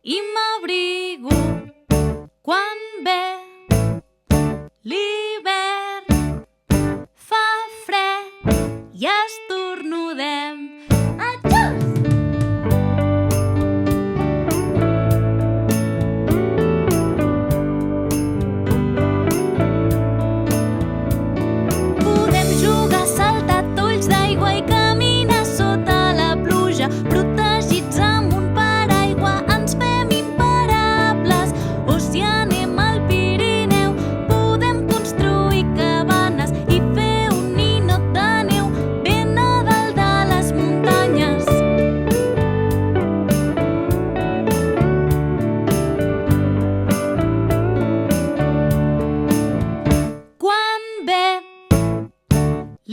i m'abrigo quan ve l'hivern. Fa fred i estornudem. Atxús! Podem jugar, saltar tolls d'aigua i caminar sota la pluja, protegits amb un paraigua ens fem imparables. O si anem al Pirineu podem construir cabanes i fer un ninot de neu ben a dalt de les muntanyes. Quan ve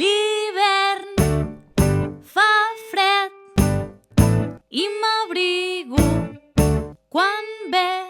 l'hivern, fa fred i m'abrigo quan ve